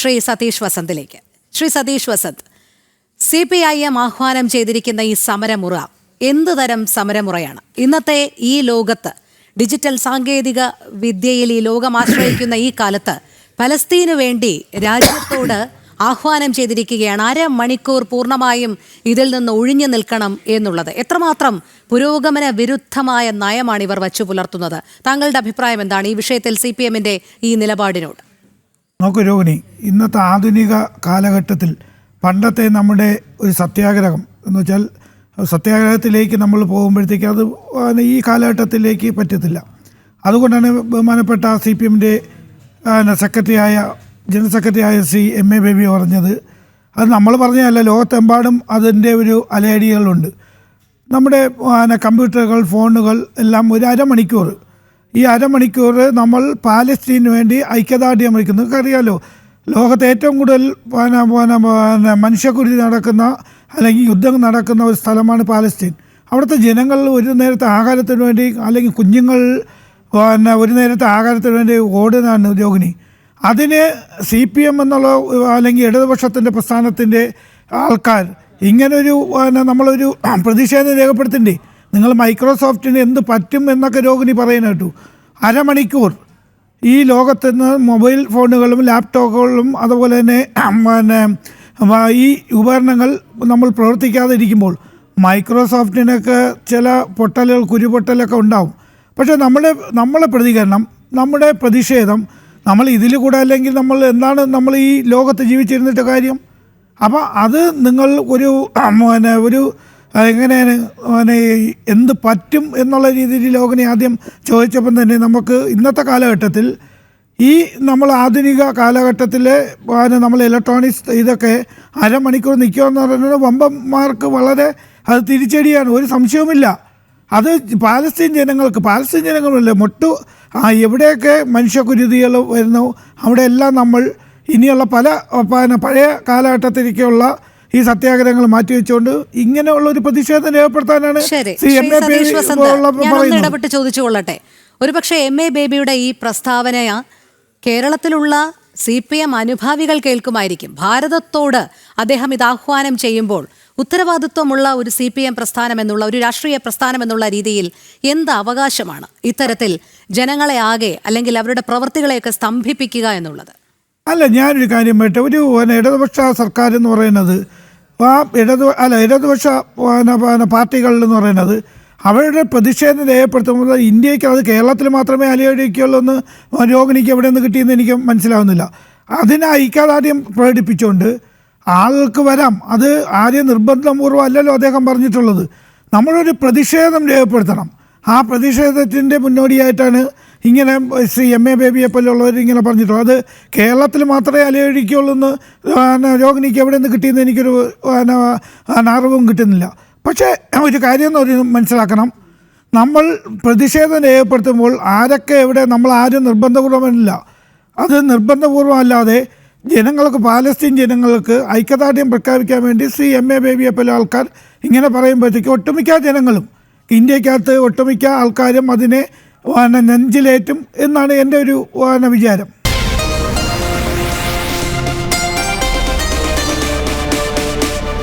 Shri Satheesh വസന്തിലേക്ക്. Shri Satheesh Vasant, CPIM ആഹ്വാനം ചെയ്തിരിക്കുന്ന ഈ സമരമുറ എന്ത് തരം സമരമുറയാണ്? ഇന്നത്തെ ഈ ലോകത്ത്, ഡിജിറ്റൽ സാങ്കേതിക വിദ്യയിൽ ഈ ലോകം ആശ്രയിക്കുന്ന ഈ കാലത്ത് പലസ്തീനു വേണ്ടി രാജ്യത്തോട് ആഹ്വാനം ചെയ്തിരിക്കുകയാണ്. അരമണിക്കൂർ പൂർണ്ണമായും ഇതിൽ നിന്ന് ഒഴിഞ്ഞു നിൽക്കണം എന്നുള്ളത്. എത്രമാത്രം പുരോഗമന വിരുദ്ധമായ നയമാണ് ഇവർ വച്ചു പുലർത്തുന്നത്? താങ്കളുടെ അഭിപ്രായം എന്താണ് ഈ വിഷയത്തിൽ CPM-ന്റെ ഈ നിലപാടിനോട്? നോക്കൂ രോഹിണി, ഇന്നത്തെ ആധുനിക കാലഘട്ടത്തിൽ പണ്ടത്തെ നമ്മുടെ ഒരു സത്യാഗ്രഹം എന്ന് വെച്ചാൽ സത്യാഗ്രഹത്തിലേക്ക് നമ്മൾ പോകുമ്പോഴത്തേക്ക് അത് ഈ കാലഘട്ടത്തിലേക്ക് പറ്റത്തില്ല. അതുകൊണ്ടാണ് ബഹുമാനപ്പെട്ട CPM-ന്റെ ജനറൽ സെക്രട്ടറിയായ ശ്രീ MA ബേബി പറഞ്ഞത്. അത് നമ്മൾ പറഞ്ഞതല്ല, ലോകത്തെമ്പാടും അതിൻ്റെ ഒരു അലയടികളുണ്ട്. നമ്മുടെ കമ്പ്യൂട്ടറുകൾ, ഫോണുകൾ എല്ലാം ഒരു അരമണിക്കൂർ, ഈ അരമണിക്കൂർ നമ്മൾ പാലസ്തീനു വേണ്ടി ഐക്യദാർഢ്യം വയ്ക്കുന്നു. നമുക്കറിയാലോ, ലോകത്തെ ഏറ്റവും കൂടുതൽ മനുഷ്യക്കുരുതി നടക്കുന്ന അല്ലെങ്കിൽ യുദ്ധം നടക്കുന്ന ഒരു സ്ഥലമാണ് പാലസ്തീൻ. അവിടുത്തെ ജനങ്ങൾ ഒരു നേരത്തെ ആഹാരത്തിന് വേണ്ടി, അല്ലെങ്കിൽ കുഞ്ഞുങ്ങൾ ഒരു നേരത്തെ ആഹാരത്തിന് വേണ്ടി ഓടുന്നതാണ് രോഹിണി. അതിന് CPM എന്നുള്ള അല്ലെങ്കിൽ ഇടതുപക്ഷത്തിൻ്റെ പ്രസ്ഥാനത്തിൻ്റെ ആൾക്കാർ ഇങ്ങനൊരു നമ്മളൊരു പ്രതിഷേധം രേഖപ്പെടുത്തണ്ടേ? നിങ്ങൾ മൈക്രോസോഫ്റ്റിന് എന്ത് പറ്റും എന്നൊക്കെ രോഹിണി പറയുന്ന കേട്ടു. അരമണിക്കൂർ ഈ ലോകത്ത് നിന്ന് മൊബൈൽ ഫോണുകളും ലാപ്ടോപ്പുകളും അതുപോലെ തന്നെ ഈ ഉപകരണങ്ങൾ നമ്മൾ പ്രവർത്തിക്കാതെ ഇരിക്കുമ്പോൾ മൈക്രോസോഫ്റ്റിനൊക്കെ ചില കുരുപൊട്ടലൊക്കെ ഉണ്ടാവും. പക്ഷേ നമ്മളെ പ്രതികരണം, നമ്മുടെ പ്രതിഷേധം, നമ്മൾ ഇതിൽ കൂടെ അല്ലെങ്കിൽ നമ്മൾ എന്താണ് നമ്മൾ ഈ ലോകത്ത് ജീവിച്ചിരുന്നിട്ട് കാര്യം? അപ്പോൾ അത് നിങ്ങൾ ഒരു എങ്ങനെയാണ് എന്ത് പറ്റും എന്നുള്ള രീതിയിൽ ലോകനെ ആദ്യം ചോദിച്ചപ്പം തന്നെ നമുക്ക് ഇന്നത്തെ കാലഘട്ടത്തിൽ ഈ നമ്മൾ ആധുനിക കാലഘട്ടത്തിൽ നമ്മൾ ഇലക്ട്രോണിക്സ് ഇതൊക്കെ അരമണിക്കൂർ നിൽക്കുമെന്ന് പറയുന്നത് വമ്പന്മാർക്ക് വളരെ അത് തിരിച്ചടിയാണ്, ഒരു സംശയവുമില്ല. അത് പാലസ്തീൻ ജനങ്ങളല്ല എവിടെയൊക്കെ മനുഷ്യക്കുരുതികൾ വരുന്നു അവിടെയെല്ലാം നമ്മൾ ഇനിയുള്ള പഴയ കാലഘട്ടത്തിലേക്കുള്ള ഈ സത്യാഗ്രഹങ്ങൾ മാറ്റിവെച്ചുകൊണ്ട് ഇങ്ങനെയുള്ള ഒരു പ്രതിഷേധം രേഖപ്പെടുത്താനാണ് ഇടപെട്ട് ചോദിച്ചുകൊള്ളട്ടെ. ഒരുപക്ഷെ MA ബേബിയുടെ ഈ പ്രസ്താവന കേരളത്തിലുള്ള CPM അനുഭാവികൾ കേൾക്കുമായിരിക്കും. ഭാരതത്തോട് അദ്ദേഹം ഇത് ആഹ്വാനം ചെയ്യുമ്പോൾ ഉത്തരവാദിത്വമുള്ള ഒരു CPM പ്രസ്ഥാനം എന്നുള്ള ഒരു രാഷ്ട്രീയ പ്രസ്ഥാനം എന്നുള്ള രീതിയിൽ എന്ത് അവകാശമാണ് ഇത്തരത്തിൽ ജനങ്ങളെ ആകെ അല്ലെങ്കിൽ അവരുടെ പ്രവൃത്തികളെയൊക്കെ സ്തംഭിപ്പിക്കുക എന്നുള്ളത്? അല്ല, ഞാനൊരു കാര്യം പറയട്ടെ. ഒരു ഇടതുപക്ഷ സർക്കാർ എന്ന് പറയുന്നത് ഇടതുപക്ഷ പാർട്ടികൾ എന്ന് പറയുന്നത് അവരുടെ പ്രതിഷേധം രേഖപ്പെടുത്തുമ്പോൾ ഇന്ത്യക്ക് അത് കേരളത്തിൽ മാത്രമേ അലയടിക്കുള്ളൂ എന്ന് രോഹിണിക്ക് എവിടെ നിന്ന് കിട്ടിയെന്ന് എനിക്ക് മനസ്സിലാവുന്നില്ല. അതിനെ ഐക്യദാർഢ്യം പ്രകടിപ്പിച്ചുകൊണ്ട് ആൾക്ക് വരാം. അത് ആരെയും നിർബന്ധപൂർവ്വം അല്ലല്ലോ അദ്ദേഹം പറഞ്ഞിട്ടുള്ളത്. നമ്മളൊരു പ്രതിഷേധം രേഖപ്പെടുത്തണം. ആ പ്രതിഷേധത്തിൻ്റെ മുന്നോടിയായിട്ടാണ് ഇങ്ങനെ ശ്രീ MA ബേബിയെ പോലുള്ളവർ ഇങ്ങനെ പറഞ്ഞിട്ടുള്ളത്. അത് കേരളത്തിൽ മാത്രമേ അലയടിക്കുള്ളൂ എന്ന് രോഹിണിക്ക് എവിടെ നിന്ന് കിട്ടിയെന്ന് എനിക്കൊരു അറിവും കിട്ടുന്നില്ല. പക്ഷേ ഒരു കാര്യം മനസ്സിലാക്കണം, നമ്മൾ പ്രതിഷേധം രേഖപ്പെടുത്തുമ്പോൾ ആരൊക്കെ എവിടെ, നമ്മൾ ആരും നിർബന്ധപൂർവ്വമല്ല. അത് നിർബന്ധപൂർവ്വം അല്ലാതെ പാലസ്തീൻ ജനങ്ങൾക്ക് ഐക്യദാർഢ്യം പ്രഖ്യാപിക്കാൻ വേണ്ടി ശ്രീ MA ബേബിയെ പോലെ ആൾക്കാർ ഇങ്ങനെ പറയുമ്പോഴത്തേക്ക് ഒട്ടുമിക്ക ജനങ്ങളും, ഇന്ത്യക്കകത്ത് ഒട്ടുമിക്ക ആൾക്കാരും അതിനെ നെഞ്ചിലേറ്റും എന്നാണ് എൻ്റെ ഒരു വിചാരം.